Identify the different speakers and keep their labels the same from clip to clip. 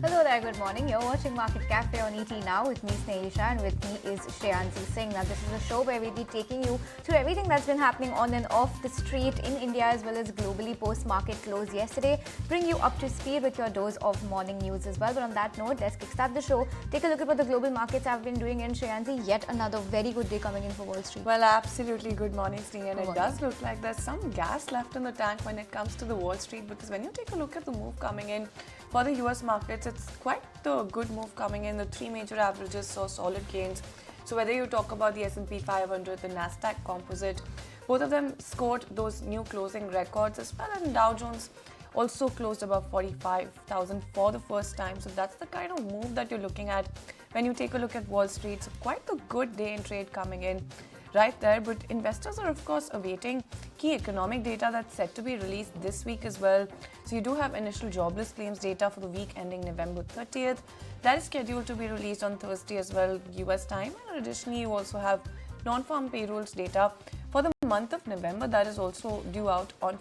Speaker 1: Hello there, good morning. You're watching Market Cafe on ET Now with me, Snehisha, and with me is Shreyansi Singh. Now, this is a show where we'll be taking you through everything that's been happening on and off the street in India as well as globally post-market close yesterday. Bring you up to speed with your dose of morning news as well. But on that note, let's kickstart the show. Take a look at what the global markets have been doing. And Shreyansi, yet another very good day coming in for Wall Street.
Speaker 2: Well, absolutely. Good morning, Sneha. And it does look like there's some gas left in the tank when it comes to the Wall Street, because when you take a look at the move coming in for the US markets, it's quite the good move coming in. The three major averages saw solid gains. So whether you talk about the S&P 500, the Nasdaq Composite, both of them scored those new closing records as well. And Dow Jones also closed above 45,000 for the first time. So that's the kind of move that you're looking at when you take a look at Wall Street. So quite a good day in trade coming in right there. But investors are, of course, awaiting key economic data that's set to be released this week as well. So you do have initial jobless claims data for the week ending November 30th. That is scheduled to be released on Thursday as well, US time. And additionally, you also have non-farm payrolls data for the month of November that is also due out on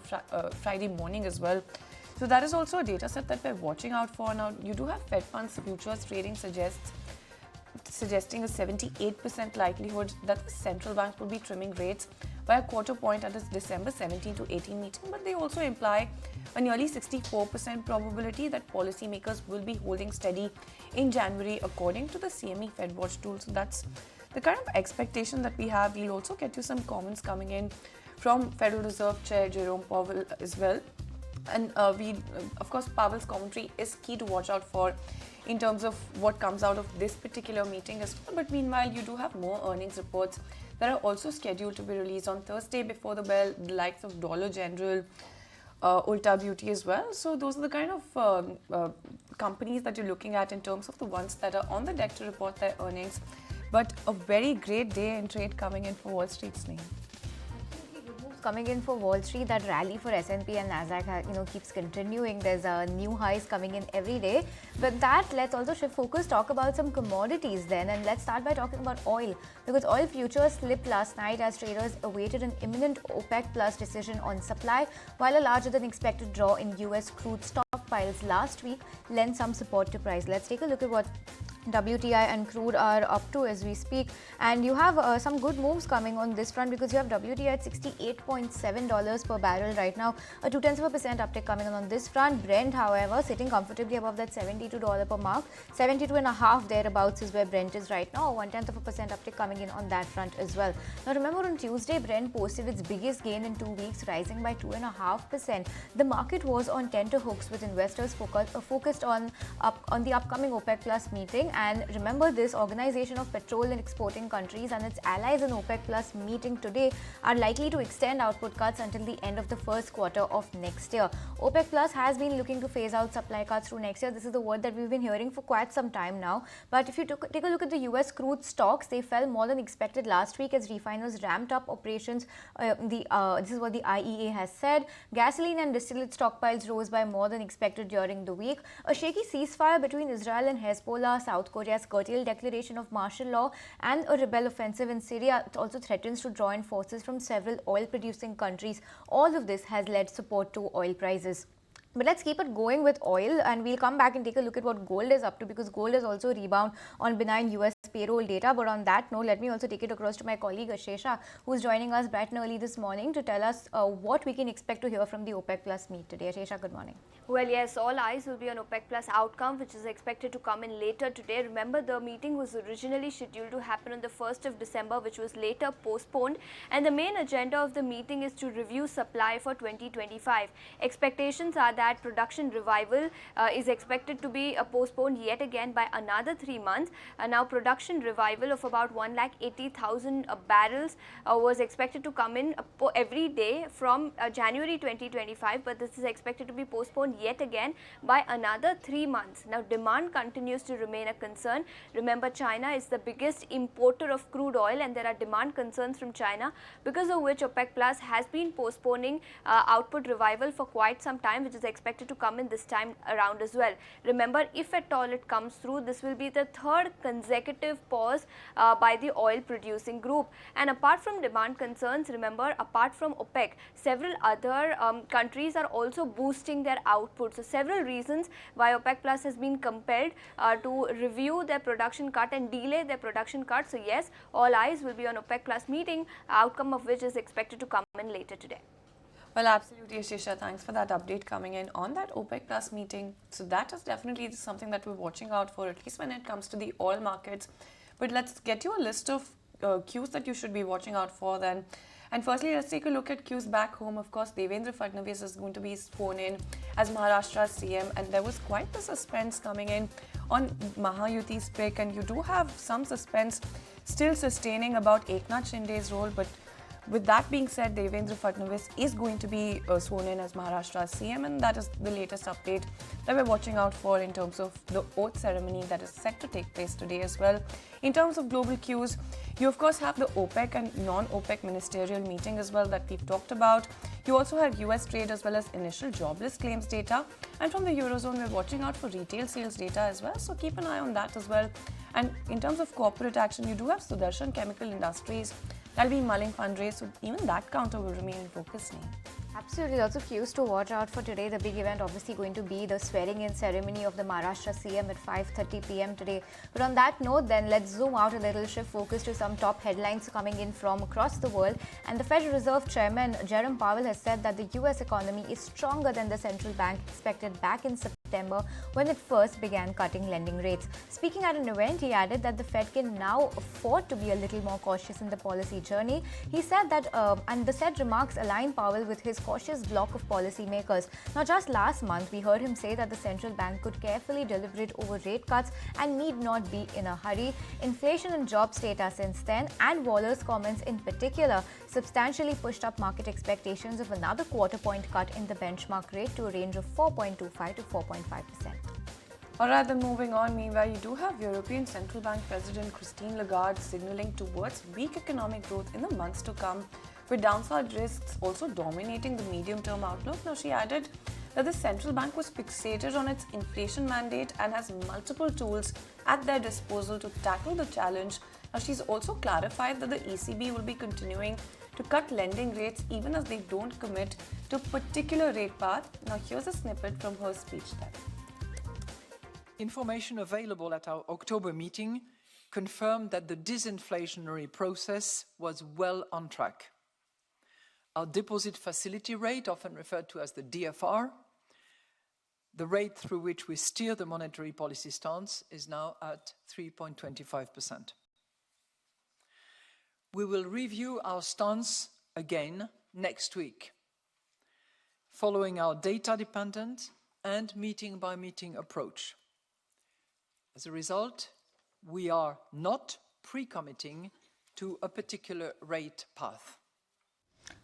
Speaker 2: Friday morning as well. So that is also a data set that we're watching out for. Now, you do have Fed funds futures trading suggesting a 78% likelihood that the central bank will be trimming rates by a quarter point at its December 17 to 18 meeting, but they also imply a nearly 64% probability that policymakers will be holding steady in January according to the CME FedWatch tool. So that's the kind of expectation that we have. We'll also get you some comments coming in from Federal Reserve Chair Jerome Powell as well. And of course, Powell's commentary is key to watch out for in terms of what comes out of this particular meeting as well. But meanwhile, you do have more earnings reports that are also scheduled to be released on Thursday before the bell, the likes of Dollar General, Ulta Beauty as well. So those are the kind of companies that you're looking at in terms of the ones that are on the deck to report their earnings. But a very great day in trade coming in for Wall Street, Sneha.
Speaker 1: Coming in for Wall Street, that rally for S&P and Nasdaq keeps continuing. There's new highs coming in every day. But that, let's also shift focus, talk about some commodities then, and let's start by talking about oil, because oil futures slipped last night as traders awaited an imminent OPEC plus decision on supply, while a larger than expected draw in US crude stockpiles last week lent some support to price. Let's take a look at what WTI and crude are up to as we speak, and you have some good moves coming on this front, because you have WTI at $68.7 per barrel right now, a 0.2% uptick coming on this front. Brent, however, sitting comfortably above that $72 per mark, 72.5 thereabouts is where Brent is right now, a 0.1% uptick coming in on that front as well. Now remember, on Tuesday, Brent posted its biggest gain in 2 weeks, rising by 2.5%. The market was on tenterhooks with investors focused on the upcoming OPEC plus meeting. And remember, this Organization of Petrol and Exporting Countries and its allies in OPEC Plus meeting today are likely to extend output cuts until the end of the first quarter of next year. OPEC Plus has been looking to phase out supply cuts through next year. This is the word that we've been hearing for quite some time now. But if you take a look at the US crude stocks, they fell more than expected last week as refiners ramped up operations. This is what the IEA has said. Gasoline and distillate stockpiles rose by more than expected during the week. A shaky ceasefire between Israel and Hezbollah, South Korea's curtailed declaration of martial law, and a rebel offensive in Syria also threatens to draw in forces from several oil-producing countries. All of this has led support to oil prices. But let's keep it going with oil, and we'll come back and take a look at what gold is up to, because gold has also rebound on benign US payroll data. But on that note, let me also take it across to my colleague Ashesha, who's joining us bright and early this morning to tell us what we can expect to hear from the OPEC Plus meet today. Ashesha, good morning.
Speaker 3: Well, yes, all eyes will be on OPEC Plus outcome, which is expected to come in later today. Remember, the meeting was originally scheduled to happen on the 1st of December, which was later postponed. And the main agenda of the meeting is to review supply for 2025. Expectations are that production revival is expected to be postponed yet again by another 3 months. Now, production revival of about 180,000 barrels was expected to come in every day from January 2025, but this is expected to be postponed yet again by another 3 months. Now, demand continues to remain a concern. Remember, China is the biggest importer of crude oil, and there are demand concerns from China, because of which OPEC Plus has been postponing output revival for quite some time, which is expected to come in this time around as well. Remember, if at all it comes through, this will be the third consecutive pause by the oil producing group. And apart from demand concerns, remember, apart from OPEC, several other countries are also boosting their output. So several reasons why OPEC Plus has been compelled to review their production cut and delay their production cut. So yes, all eyes will be on OPEC Plus meeting, outcome of which is expected to come in later today.
Speaker 2: Well, absolutely, Ashisha. Thanks for that update coming in on that OPEC Plus meeting. So that is definitely something that we're watching out for, at least when it comes to the oil markets. But let's get you a list of cues that you should be watching out for then. And firstly, let's take a look at cues back home. Of course, Devendra Fadnavis is going to be sworn in as Maharashtra's CM, and there was quite the suspense coming in on Mahayuti's pick, and you do have some suspense still sustaining about Eknath Shinde's role. But with that being said, Devendra Fadnavis is going to be sworn in as Maharashtra's CM, and that is the latest update that we're watching out for in terms of the oath ceremony that is set to take place today as well. In terms of global cues, you of course have the OPEC and non-OPEC ministerial meeting as well that we've talked about. You also have US trade as well as initial jobless claims data. And from the Eurozone, we're watching out for retail sales data as well. So keep an eye on that as well. And in terms of corporate action, you do have Sudarshan Chemical Industries. That'll be mulling fundraise, so even that counter will remain in focus.
Speaker 1: Absolutely, lots of cues to watch out for today. The big event obviously going to be the swearing-in ceremony of the Maharashtra CM at 5:30 p.m. today. But on that note, then let's zoom out a little, shift focus to some top headlines coming in from across the world. And the Federal Reserve Chairman Jerome Powell has said that the U.S. economy is stronger than the central bank expected back in September when it first began cutting lending rates. Speaking at an event, he added that the Fed can now afford to be a little more cautious in the policy journey. He said that, and the said remarks align Powell with his cautious bloc of policymakers. Now, just last month, we heard him say that the central bank could carefully deliberate over rate cuts and need not be in a hurry. Inflation and jobs data since then, and Waller's comments in particular, substantially pushed up market expectations of another quarter-point cut in the benchmark rate to a range of 4.25 to 4.5%.
Speaker 2: Alright, then moving on, meanwhile, you do have European Central Bank President Christine Lagarde signaling towards weak economic growth in the months to come, with downside risks also dominating the medium-term outlook. Now, she added that the central bank was fixated on its inflation mandate and has multiple tools at their disposal to tackle the challenge. Now, she's also clarified that the ECB will be continuing to cut lending rates even as they don't commit to a particular rate path. Now, here's a snippet from her speech then.
Speaker 4: Information available at our October meeting confirmed that the disinflationary process was well on track. Our deposit facility rate, often referred to as the DFR, the rate through which we steer the monetary policy stance, is now at 3.25%. We will review our stance again next week, following our data-dependent and meeting-by-meeting approach. As a result, we are not pre-committing to a particular rate path.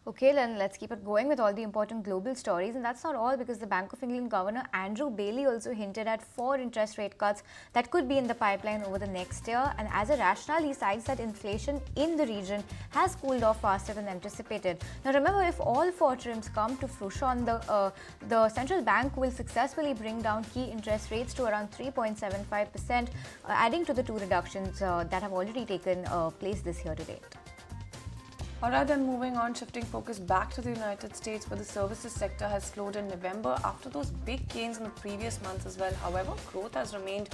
Speaker 1: Okay, then let's keep it going with all the important global stories. And that's not all, because the Bank of England Governor Andrew Bailey also hinted at 4 interest rate cuts that could be in the pipeline over the next year. And as a rationale, he cites that inflation in the region has cooled off faster than anticipated. Now remember, if all 4 trims come to fruition, the central bank will successfully bring down key interest rates to around 3.75%, adding to the 2 reductions that have already taken place this year to date.
Speaker 2: Alright, then moving on, shifting focus back to the United States, where the services sector has slowed in November after those big gains in the previous months as well. However, growth has remained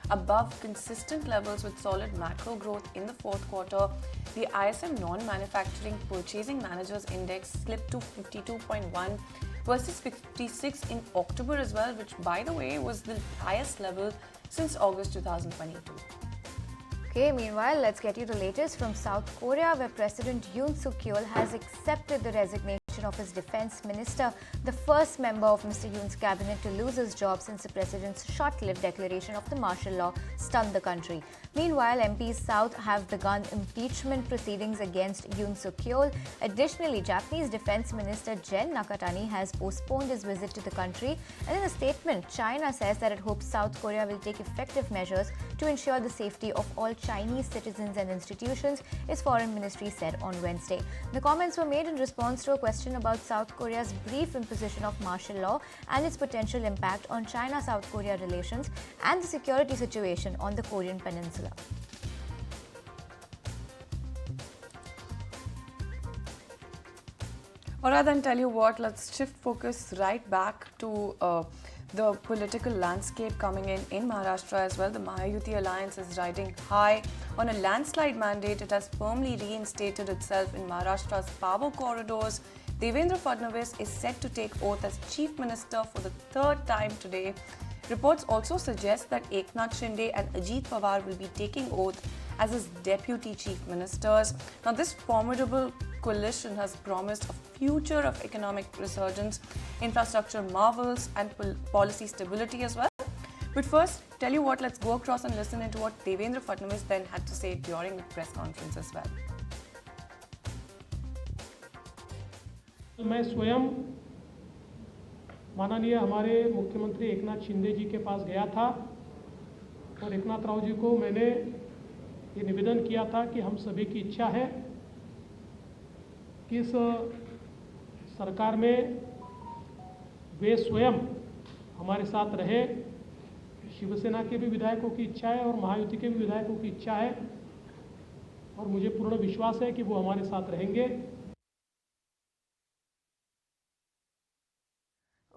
Speaker 2: above consistent levels with solid macro growth in the fourth quarter. The ISM non-manufacturing purchasing managers index slipped to 52.1 versus 56 in October as well, which by the way was the highest level since August 2022.
Speaker 1: Okay, meanwhile, let's get you the latest from South Korea, where President Yoon Suk-yeol has accepted the resignation of his defense minister, the first member of Mr. Yoon's cabinet to lose his job since the president's short-lived declaration of the martial law stunned the country. Meanwhile, MPs South have begun impeachment proceedings against Yoon Suk-yeol. Additionally, Japanese Defense Minister Gen Nakatani has postponed his visit to the country. And in a statement, China says that it hopes South Korea will take effective measures to ensure the safety of all Chinese citizens and institutions, its foreign ministry said on Wednesday. The comments were made in response to a question discussion about South Korea's brief imposition of martial law and its potential impact on China-South Korea relations and the security situation on the Korean peninsula.
Speaker 2: Alright, then tell you what, let's shift focus right back to the political landscape coming in Maharashtra as well. The Mahayuti alliance is riding high on a landslide mandate. It has firmly reinstated itself in Maharashtra's power corridors. Devendra Fadnavis is set to take oath as Chief Minister for the third time today. Reports also suggest that Eknath Shinde and Ajit Pawar will be taking oath as his deputy chief ministers. Now, this formidable coalition has promised a future of economic resurgence, infrastructure marvels, and policy stability as well. But first, tell you what, let's go across and listen into what Devendra Fadnavis then had to say during the press conference as well.
Speaker 5: मैं स्वयं माननीय हमारे मुख्यमंत्री एकनाथ शिंदे जी के पास गया था और एकनाथ राव जी को मैंने ये निवेदन किया था कि हम सभी की इच्छा है कि इस सरकार में वे स्वयं हमारे साथ रहे। शिवसेना के भी विधायकों की इच्छा है और महायुति के भी विधायकों की इच्छा है और मुझे पूर्ण विश्वास है कि वो हमारे साथ रहेंगे।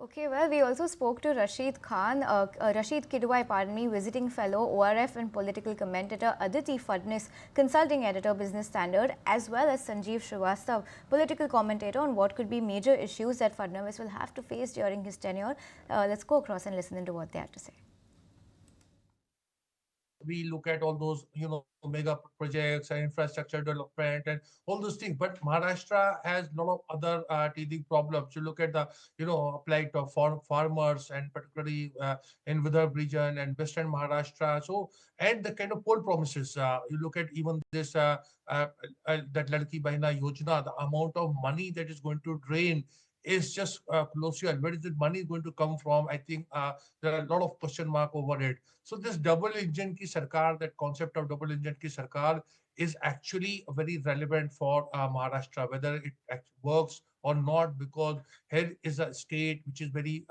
Speaker 1: Okay, well, we also spoke to Rashid Kidwai, visiting fellow ORF and political commentator Aditi Fadnis, consulting editor Business Standard, as well as Sanjeev Srivastav, political commentator, on what could be major issues that Fadnavis will have to face during his tenure. Let's go across and listen into what they had to say.
Speaker 6: We look at all those, mega projects and infrastructure development and all those things. But Maharashtra has a lot of other teething problems. You look at the, plight of farmers and particularly in Vidarbha region and Western Maharashtra. So, and the kind of poll promises. You look at even this, that Ladki Bahina Yojana, the amount of money that is going to drain is just colossal. Where is the money going to come from? I think there are a lot of question mark over it. So this double engine ki sarkar, that concept of double engine ki sarkar is actually very relevant for Maharashtra, whether it works or not, because here is a state which is very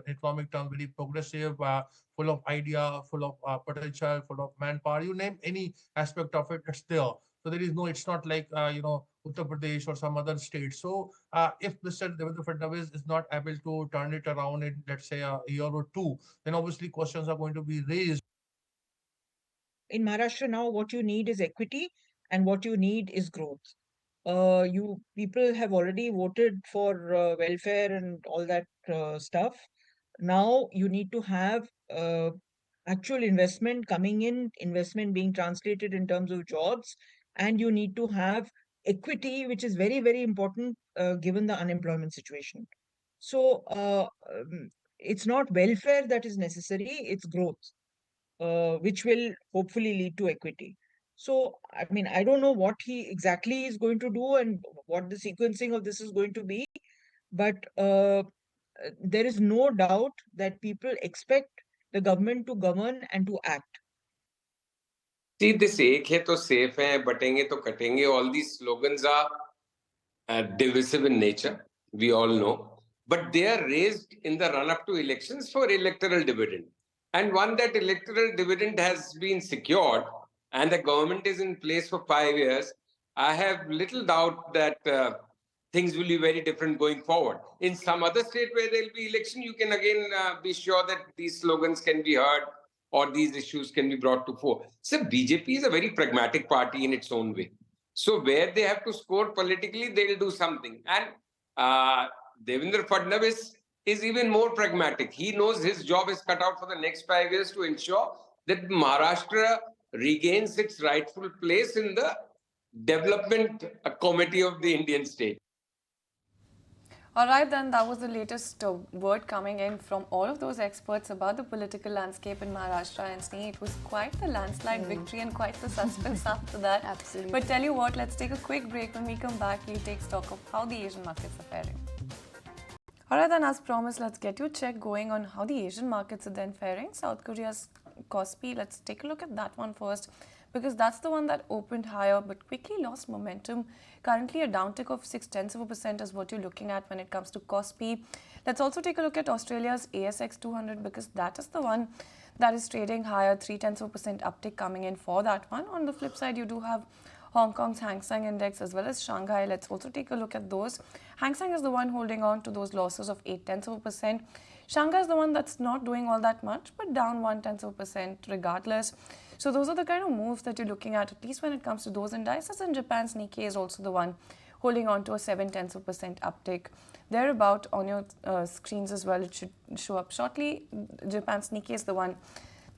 Speaker 6: economic terms, very progressive, full of idea, full of potential, full of manpower. You name any aspect of it, it's there. So there is no, it's not like, Uttar Pradesh or some other state. So if Mr. Devendra Fadnavis is not able to turn it around in, let's say, a year or two, then obviously questions are going to be raised.
Speaker 7: In Maharashtra now, what you need is equity and what you need is growth. You people have already voted for welfare and all that stuff. Now you need to have actual investment coming in, investment being translated in terms of jobs, and you need to have equity, which is very, very important given the unemployment situation. So it's not welfare that is necessary, it's growth, which will hopefully lead to equity. So, I mean, I don't know what he exactly is going to do and what the sequencing of this is going to be, but there is no doubt that people expect the government to govern and to act.
Speaker 8: See, this ek hai to safe hai, batenge to katenge, all these slogans are divisive in nature, we all know. But they are raised in the run-up to elections for electoral dividend. And once that electoral dividend has been secured and the government is in place for 5 years, I have little doubt that things will be very different going forward. In some other state where there will be election, you can again be sure that these slogans can be heard or these issues can be brought to fore. So BJP is a very pragmatic party in its own way. So where they have to score politically, they will do something. And Devendra Fadnavis is even more pragmatic. He knows his job is cut out for the next 5 years to ensure that Maharashtra regains its rightful place in the development committee of the Indian state.
Speaker 2: All right, then that was the latest word coming in from all of those experts about the political landscape in Maharashtra, and Sneha, it was quite the landslide victory and quite the suspense after that.
Speaker 1: Absolutely.
Speaker 2: But tell you what, let's take a quick break. When we come back, we'll take stock of how the Asian markets are faring. All right, then as promised, let's get you a check going on how the Asian markets are then faring. South Korea's Kospi, let's take a look at that one first. because that's the one that opened higher but quickly lost momentum. Currently, a downtick of 0.6% is what you're looking at when it comes to KOSPI. Let's also take a look at Australia's ASX 200 because that is the one that is trading higher, 0.3% uptick coming in for that one. On the flip side, you do have Hong Kong's Hang Seng Index as well as Shanghai. Let's also take a look at those. Hang Seng is the one holding on to those losses of 0.8%. Shanghai is the one that's not doing all that much, but down 0.1% regardless. So those are the kind of moves that you're looking at least when it comes to those indices. And Japan's Nikkei is also the one holding on to a 0.7% uptick. Thereabout on your screens as well, it should show up shortly. Japan's Nikkei is the one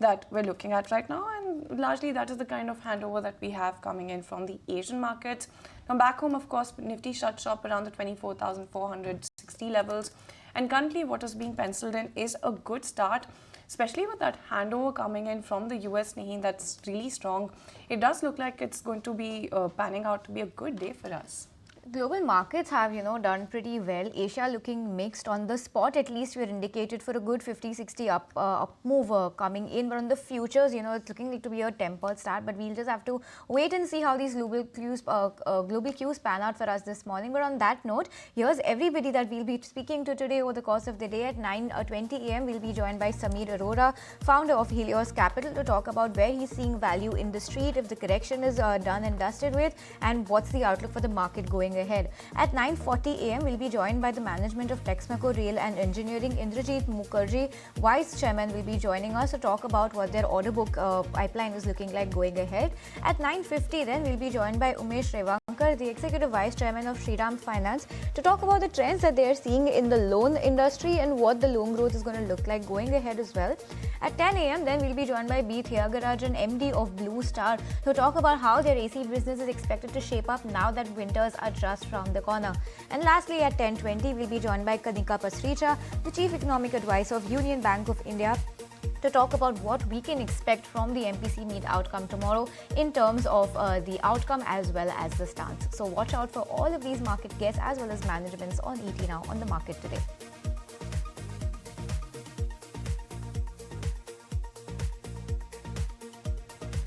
Speaker 2: that we're looking at right now, and largely that is the kind of handover that we have coming in from the Asian markets. Now back home, of course, Nifty shut shop around the 24,460 levels, and currently what is being penciled in is a good start, especially with that handover coming in from the US Nikkei that's really strong. It does look like it's going to be panning out to be a good day for us.
Speaker 1: Global markets have, done pretty well. Asia looking mixed on the spot. At least we're indicated for a good 50-60 up move coming in. But on the futures, it's looking to be a tempered start. But we'll just have to wait and see how these global cues pan out for us this morning. But on that note, here's everybody that we'll be speaking to today over the course of the day. At 9:20 a.m., we'll be joined by Sameer Arora, founder of Helios Capital, to talk about where he's seeing value in the street, if the correction is done and dusted with, and what's the outlook for the market going ahead. At 9:40 a.m., we'll be joined by the management of Texmaco Rail and Engineering. Indrajit Mukherjee, Vice Chairman, will be joining us to talk about what their order book pipeline is looking like going ahead. At 9:50, then we'll be joined by Umesh Revankar, the Executive Vice Chairman of Shriram Finance, to talk about the trends that they are seeing in the loan industry and what the loan growth is going to look like going ahead as well. At 10 a.m., then we'll be joined by B. Thiagarajan, MD of Blue Star, to talk about how their AC business is expected to shape up now that winters are just round the corner. And lastly, at 10:20, we'll be joined by Kanika Pasricha, the Chief Economic Advisor of Union Bank of India, to talk about what we can expect from the MPC meet outcome tomorrow in terms of the outcome as well as the stance. So watch out for all of these market guests as well as managements on ET Now on the market today.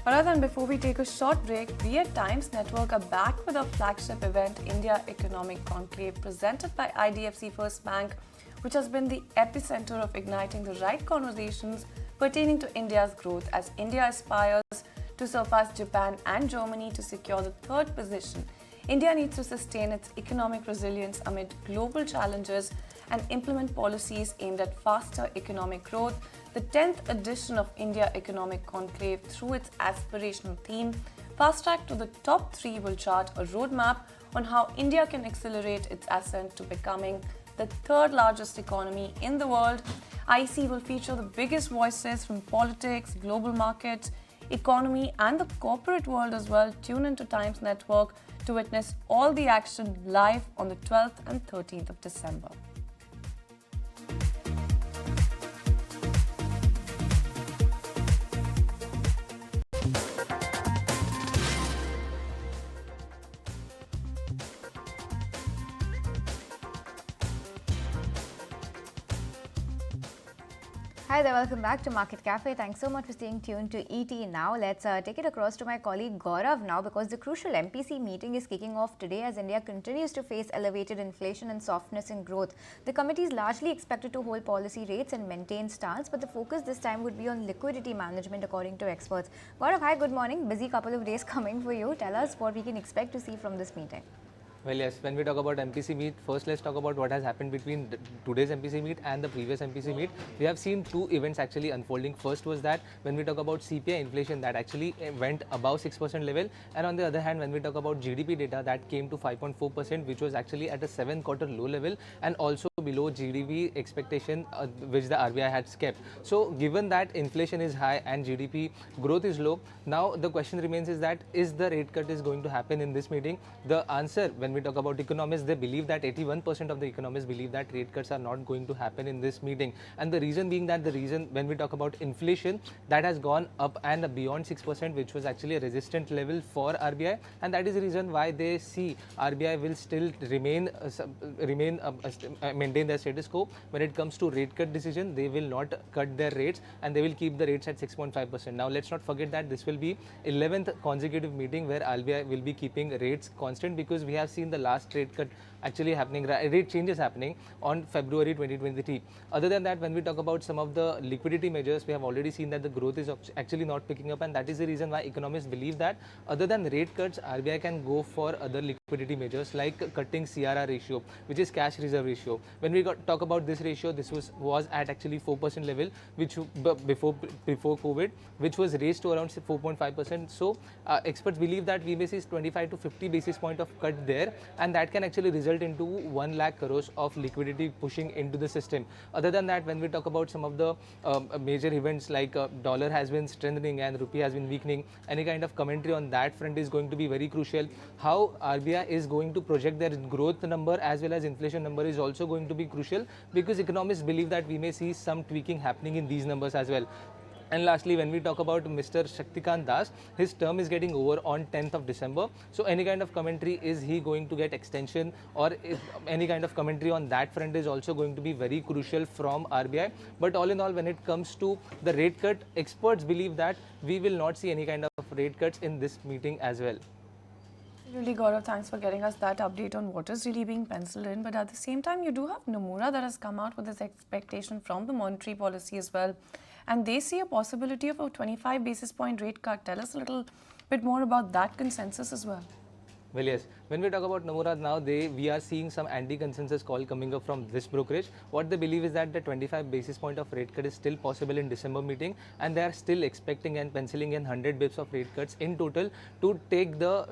Speaker 2: Alright, then before we take a short break, we at Times Network are back with our flagship event, India Economic Conclave, presented by IDFC First Bank, which has been the epicenter of igniting the right conversations pertaining to India's growth as India aspires to surpass Japan and Germany to secure the third position. India needs to sustain its economic resilience amid global challenges and implement policies aimed at faster economic growth. The 10th edition of India Economic Conclave, through its aspirational theme, Fast Track to the Top 3, will chart a roadmap on how India can accelerate its ascent to becoming the third largest economy in the world. IC will feature the biggest voices from politics, global markets, economy and the corporate world as well. Tune into Times Network to witness all the action live on the 12th and 13th of December.
Speaker 1: Hi there, welcome back to Market Cafe. Thanks so much for staying tuned to ET Now. Let's take it across to my colleague Gaurav now, because the crucial MPC meeting is kicking off today as India continues to face elevated inflation and softness in growth. The committee is largely expected to hold policy rates and maintain stance, but the focus this time would be on liquidity management according to experts. Gaurav, hi, good morning. Busy couple of days coming for you. Tell us what we can expect to see from this meeting.
Speaker 9: Well, yes, when we talk about MPC meet, first let's talk about what has happened between today's MPC meet and the previous MPC meet. We have seen two events actually unfolding. First was that when we talk about CPI inflation, that actually went above 6% level, and on the other hand, when we talk about GDP data, that came to 5.4%, which was actually at a 7-quarter low level and also below GDP expectation which the RBI had kept. So given that inflation is high and GDP growth is low, now the question remains is that is the rate cut is going to happen in this meeting? The answer, when we talk about economists, they believe that 81% of the economists believe that rate cuts are not going to happen in this meeting. And the reason being that when we talk about inflation, that has gone up and beyond 6%, which was actually a resistant level for RBI, and that is the reason why they see RBI will still maintain maintain their status quo. When it comes to rate cut decision, they will not cut their rates and they will keep the rates at 6.5%. Now let's not forget that this will be 11th consecutive meeting where RBI will be keeping rates constant, because we have seen the last rate cut actually happening, rate changes happening on February 2023. Other than that, when we talk about some of the liquidity measures, we have already seen that the growth is actually not picking up, and that is the reason why economists believe that other than rate cuts, RBI can go for other liquidity measures like cutting CRR ratio, which is cash reserve ratio. When we talk about this ratio, this was at actually 4% level, which before COVID, which was raised to around 4.5%. So experts believe that we may see 25 to 50 basis point of cut there, and that can actually result into 1 lakh crores of liquidity pushing into the system. Other than that, when we talk about some of the major events like dollar has been strengthening and rupee has been weakening, any kind of commentary on that front is going to be very crucial. How RBI is going to project their growth number as well as inflation number is also going to be crucial, because economists believe that we may see some tweaking happening in these numbers as well. And lastly, when we talk about Mr. Shaktikant Das, his term is getting over on 10th of December. So any kind of commentary, is he going to get extension, or any kind of commentary on that front is also going to be very crucial from RBI. But all in all, when it comes to the rate cut, experts believe that we will not see any kind of rate cuts in this meeting as well.
Speaker 2: Really, Gaurav, thanks for getting us that update on what is really being penciled in. But at the same time, you do have Nomura that has come out with this expectation from the monetary policy as well. And they see a possibility of a 25 basis point rate cut. Tell us a little bit more about that consensus as well.
Speaker 9: Well, yes. When we talk about Nomura now, we are seeing some anti-consensus call coming up from this brokerage. What they believe is that the 25 basis point of rate cut is still possible in December meeting, and they are still expecting and penciling in 100 bips of rate cuts in total to take the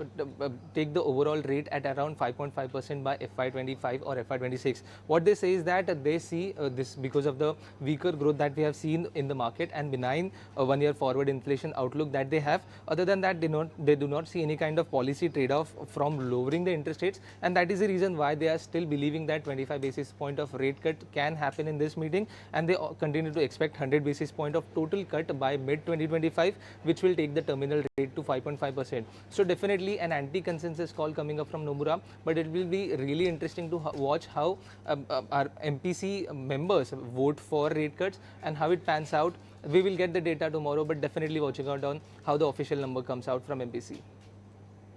Speaker 9: overall rate at around 5.5% by FY25 or FY26. What they say is that they see this because of the weaker growth that we have seen in the market and benign 1 year forward inflation outlook that they have. Other than that, they do not see any kind of policy trade-off from lowering the interest rates, and that is the reason why they are still believing that 25 basis point of rate cut can happen in this meeting, and they continue to expect 100 basis point of total cut by mid 2025, which will take the terminal rate to 5.5%. So definitely an anti-consensus call coming up from Nomura, but it will be really interesting to watch how our MPC members vote for rate cuts and how it pans out. We will get the data tomorrow, but definitely watching out on how the official number comes out from MPC.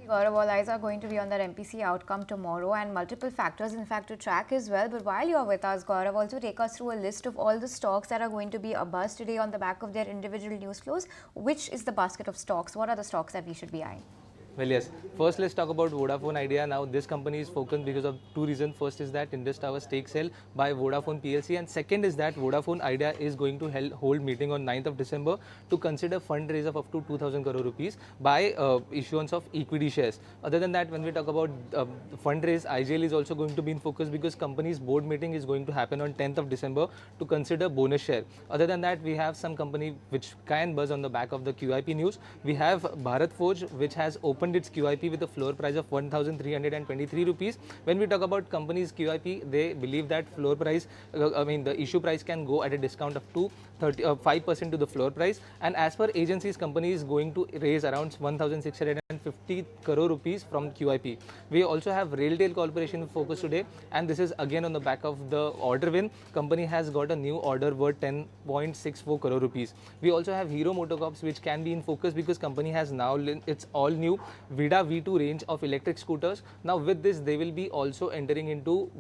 Speaker 1: Gaurav, all eyes are going to be on that MPC outcome tomorrow, and multiple factors in fact to track as well. But while you are with us, Gaurav, also take us through a list of all the stocks that are going to be abuzz today on the back of their individual news flows. Which is the basket of stocks? What are the stocks that we should be eyeing?
Speaker 9: Well, yes. First, let's talk about Vodafone Idea. Now, this company is focused because of two reasons. First is that Indus Tower stake sale by Vodafone PLC, and second is that Vodafone Idea is going to hold meeting on 9th of December to consider fundraise of up to 2,000 crore rupees by issuance of equity shares. Other than that, when we talk about fundraise, IGL is also going to be in focus because company's board meeting is going to happen on 10th of December to consider bonus share. Other than that, we have some company which can buzz on the back of the QIP news. We have Bharat Forge, which has opened its QIP with a floor price of 1,323 rupees. When we talk about company's QIP, they believe that floor price, the issue price can go at a discount of 5% to the floor price. And as per agencies, company is going to raise around 1,650 crore rupees from QIP. We also have Railtel Corporation focus today, and this is again on the back of the order win. Company has got a new order worth 10.64 crore rupees. We also have Hero Motocorps, which can be in focus because company has now its all new Vida V2 range of electric scooters. Now with this, they will be also entering into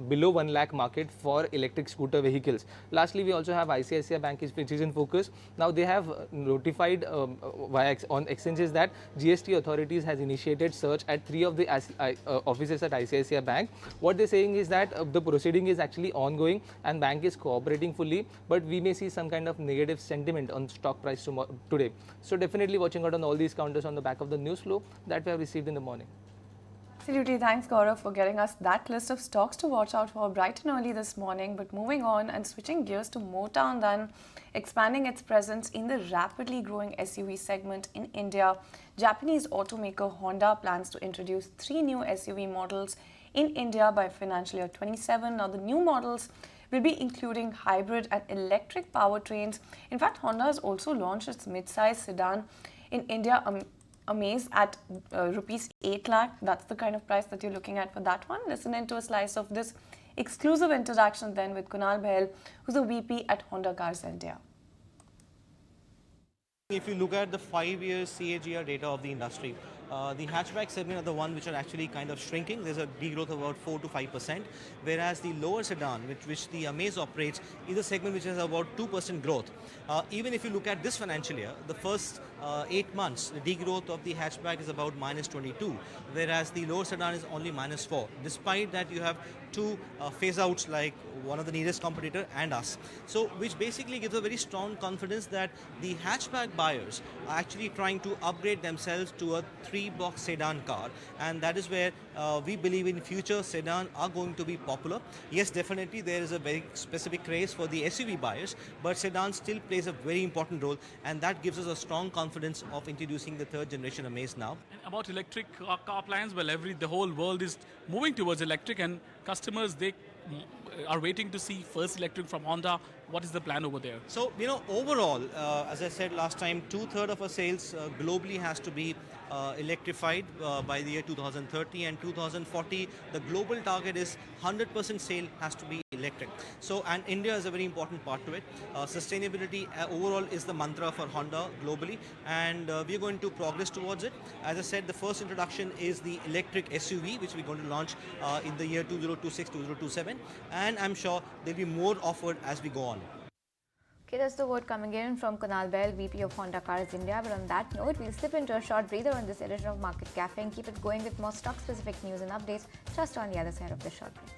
Speaker 9: below 1 lakh market for electric scooter vehicles. Lastly, we also have ICICI Bank, which is in focus. Now they have notified on exchanges that GST authorities has initiated search at 3 of the offices at ICICI Bank. What they're saying is that the proceeding is actually ongoing and bank is cooperating fully, but we may see some kind of negative sentiment on stock price today. So definitely watching out on all these counters on the back of the news flow that we have received in the morning.
Speaker 2: Absolutely. Thanks, Gaurav, for getting us that list of stocks to watch out for bright and early this morning. But moving on and switching gears to Motown, then expanding its presence in the rapidly growing SUV segment in India, Japanese automaker Honda plans to introduce 3 new SUV models in India by financial year 27. Now, the new models will be including hybrid and electric powertrains. In fact, Honda has also launched its mid-size sedan in India, Amaze, at rupees 8 lakh. That's the kind of price that you're looking at for that one. Listen into a slice of this Exclusive interaction then with Kunal Bahl, who's a VP at Honda Cars India.
Speaker 10: If you look at the 5-year CAGR data of the industry, the hatchback segment are the one which are actually kind of shrinking. There's a degrowth of about 4 to 5%, whereas the lower sedan, which the Amaze operates, is a segment which has about 2% growth. Even if you look at this financial year, the first 8 months, the degrowth of the hatchback is about -22, whereas the lower sedan is only -4. Despite that, you have two phase outs like one of the nearest competitor and us. So, which basically gives a very strong confidence that the hatchback buyers are actually trying to upgrade themselves to a 3-box sedan car, and that is where we believe in future sedan are going to be popular. Yes, definitely there is a very specific craze for the SUV buyers, but sedan still plays a very important role, and that gives us a strong confidence of introducing the 3rd generation Amaze now.
Speaker 11: About electric car plans, well, the whole world is moving towards electric, and customers, they are waiting to see first electric from Honda. What is the plan over there?
Speaker 10: So, overall, as I said last time, 2/3 of our sales globally has to be electrified by the year 2030, and 2040, the global target is 100% sale has to be electric. So, and India is a very important part to it. Sustainability overall is the mantra for Honda globally, and we are going to progress towards it. As I said, the first introduction is the electric SUV, which we're going to launch in the year 2026, 2027, and I'm sure there'll be more offered as we go on.
Speaker 1: Okay, that's the word coming in from Kunal Bahl, VP of Honda Cars India. But on that note, we'll slip into a short breather on this edition of Market Cafe and keep it going with more stock-specific news and updates just on the other side of the short break.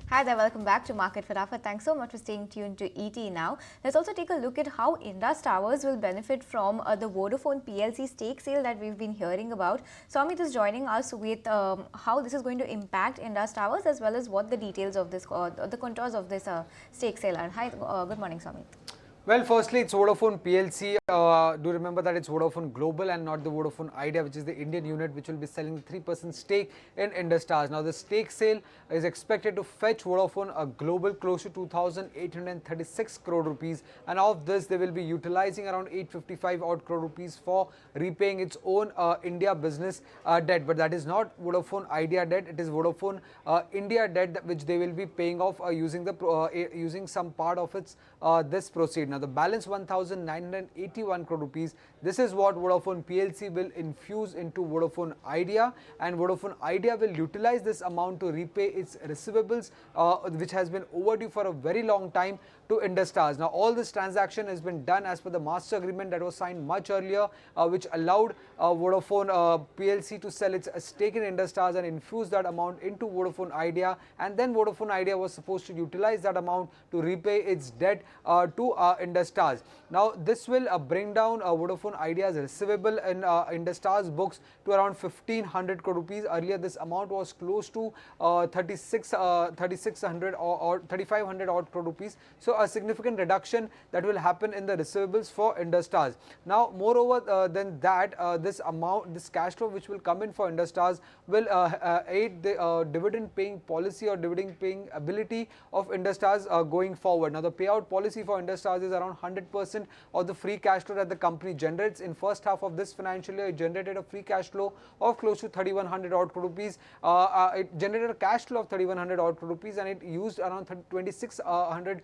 Speaker 1: Hi there, welcome back to Market Fatafa. Thanks so much for staying tuned to ET now. Let's also take a look at how Indus Towers will benefit from the Vodafone PLC stake sale that we've been hearing about. Samit is joining us with how this is going to impact Indus Towers, as well as what the details of this, the contours of this stake sale are. Hi, good morning, Samit.
Speaker 12: Well, firstly, it's Vodafone PLC. Do remember that it's Vodafone Global and not the Vodafone Idea, which is the Indian unit which will be selling the 3% stake in Indus Towers. Now, the stake sale is expected to fetch Vodafone a global close to 2,836 crore rupees, and of this, they will be utilizing around 855 odd crore rupees for repaying its own India business debt. But that is not Vodafone Idea debt; it is Vodafone India debt, which they will be paying off using some part of its this proceed. Now, the balance 1,981 crore rupees, this is what Vodafone PLC will infuse into Vodafone Idea, and Vodafone Idea will utilize this amount to repay its receivables, which has been overdue for a very long time, to Indus Towers. Now, all this transaction has been done as per the master agreement that was signed much earlier, which allowed Vodafone PLC to sell its stake in Indus Towers and infuse that amount into Vodafone Idea, and then Vodafone Idea was supposed to utilize that amount to repay its debt to Indus Towers. Now, this will bring down Vodafone Idea's receivable in Indus Towers books to around 1,500 crore rupees. Earlier, this amount was close to 3,600 or 3,500 odd crore rupees. So, a significant reduction that will happen in the receivables for Indus Towers. Now, moreover than that, this cash flow which will come in for Indus Towers will aid the dividend-paying policy or dividend-paying ability of Indus Towers going forward. Now, the payout policy for Indus Towers is around 100% of the free cash flow that the company generates. In first half of this financial year, it generated a free cash flow of close to 3,100 odd crore rupees. It generated a cash flow of 3,100 odd crore rupees, and it used around 2,600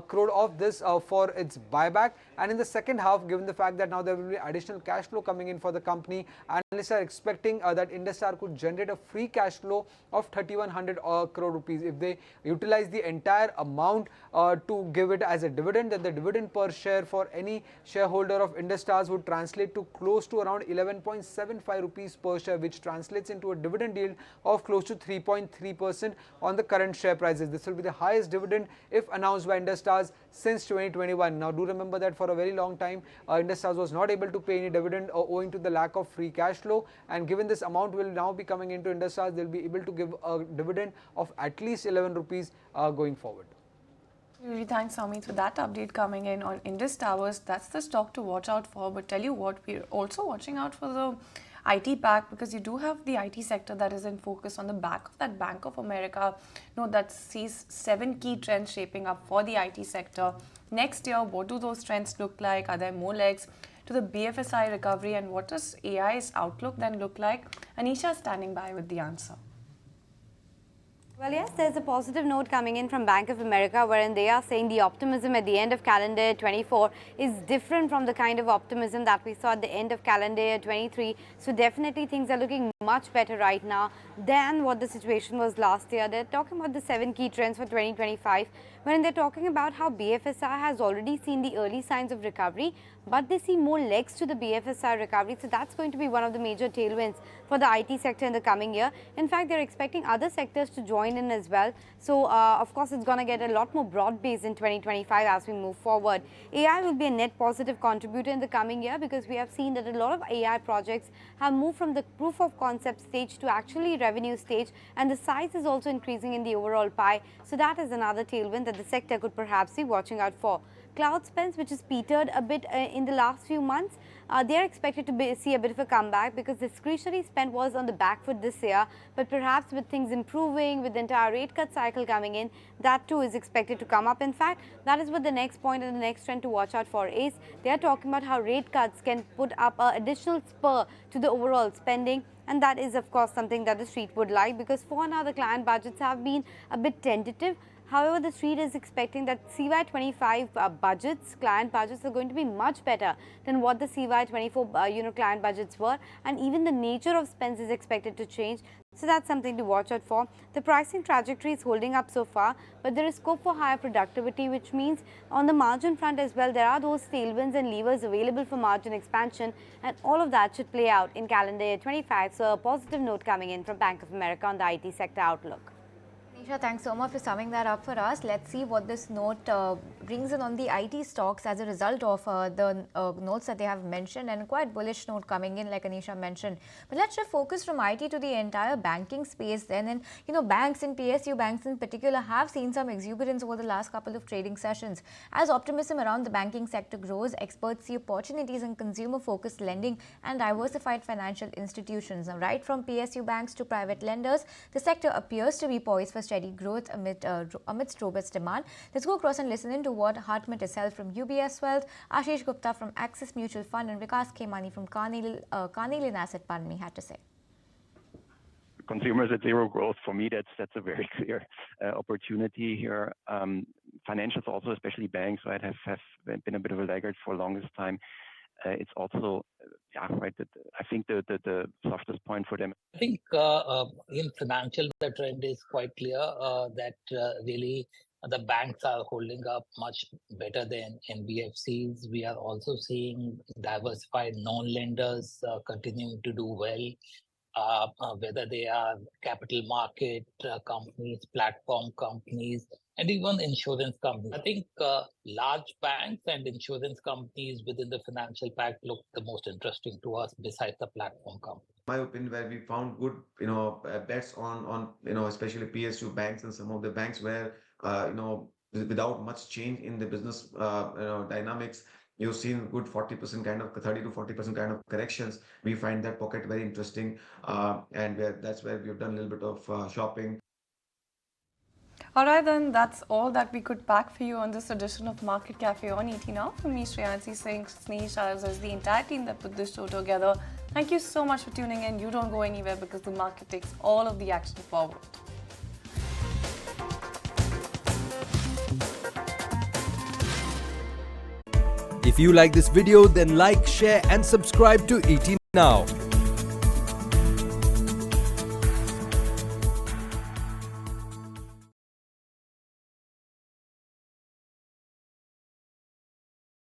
Speaker 12: crore of this for its buyback. And in the second half, given the fact that now there will be additional cash flow coming in for the company, analysts are expecting that Indus Towers could generate a free cash flow of 3,100 crore rupees. If they utilize the entire amount to give it as a dividend, then the dividend per share for any shareholder of Indus Towers would translate to close to around 11.75 rupees per share, which translates into a dividend yield of close to 3.3% on the current share prices. This will be the highest dividend if announced by Indus Towers since 2021. Now, do remember that for a very long time, Indus Towers was not able to pay any dividend owing to the lack of free cash flow, and given this amount will now be coming into Indus Towers, they will be able to give a dividend of at least 11 rupees going forward.
Speaker 2: Really, thanks, Samit, for that update coming in on Indus Towers. That's the stock to watch out for. But tell you what, we're also watching out for the IT pack, because you do have the IT sector that is in focus on the back of that Bank of America note that sees 7 key trends shaping up for the IT sector. next year, what do those trends look like? Are there more legs to the BFSI recovery, and what does AI's outlook then look like? Anisha is standing by with the answer.
Speaker 13: Well, yes, there's a positive note coming in from Bank of America wherein they are saying the optimism at the end of calendar year 24 is different from the kind of optimism that we saw at the end of calendar year 23. So definitely things are looking much better right now than what the situation was last year. They're talking about the 7 key trends for 2025 wherein they're talking about how BFSI has already seen the early signs of recovery, but they see more legs to the BFSI recovery. So that's going to be one of the major tailwinds for the IT sector in the coming year. In fact, they're expecting other sectors to join in as well. So, of course, it's going to get a lot more broad-based in 2025 as we move forward. AI will be a net positive contributor in the coming year because we have seen that a lot of AI projects have moved from the proof of concept stage to actually revenue stage, and the size is also increasing in the overall pie. So that is another tailwind that the sector could perhaps be watching out for. Cloud spends, which has petered a bit in the last few months, they are expected to see a bit of a comeback because discretionary spend was on the back foot this year, but perhaps with things improving, with the entire rate cut cycle coming in, that too is expected to come up. In fact, that is what the next point and the next trend to watch out for is. They are talking about how rate cuts can put up an additional spur to the overall spending, and that is of course something that the street would like because for now the client budgets have been a bit tentative. However, the street is expecting that CY25 budgets, client budgets are going to be much better than what the CY24 client budgets were, and even the nature of spends is expected to change. So that's something to watch out for. The pricing trajectory is holding up so far, but there is scope for higher productivity, which means on the margin front as well, there are those tailwinds and levers available for margin expansion, and all of that should play out in calendar year 25. So a positive note coming in from Bank of America on the IT sector outlook.
Speaker 1: Anisha, thanks so much for summing that up for us. Let's see what this note brings in on the IT stocks as a result of the notes that they have mentioned, and quite bullish note coming in like Anisha mentioned. But let's shift focus from IT to the entire banking space then. And banks and PSU banks in particular have seen some exuberance over the last couple of trading sessions. As optimism around the banking sector grows, experts see opportunities in consumer-focused lending and diversified financial institutions. Now, right from PSU banks to private lenders, the sector appears to be poised for steady growth amidst robust demand. Let's go across and listen in to what Hartmut Essel from UBS Wealth, Ashish Gupta from Axis Mutual Fund, and Vikas Khemani from Carnelian Asset Partnering had to say.
Speaker 14: Consumers at zero growth, for me, that's a very clear opportunity here. Financials also, especially banks, right, have been a bit of a laggard for the longest time. It's also, right, I think the softest point for them.
Speaker 15: I think in financial, the trend is quite clear that really the banks are holding up much better than NBFCs. We are also seeing diversified non-lenders continuing to do well, whether they are capital market companies, platform companies, and even insurance companies. I think large banks and insurance companies within the financial pack look the most interesting to us besides the platform companies.
Speaker 16: My opinion, where we found good, bets on especially PSU banks and some of the banks where, without much change in the business, dynamics, you've seen good 40% kind of 30 to 40% kind of corrections. We find that pocket very interesting, and that's where we've done a little bit of shopping.
Speaker 2: All right, then that's all that we could pack for you on this edition of Market Cafe on ET Now. From me, Shreyansi Singh, Sneha Shahs, as the entire team that put this show together. Thank you so much for tuning in. You don't go anywhere because the market takes all of the action forward.
Speaker 17: If you like this video, then like, share and subscribe to ET Now.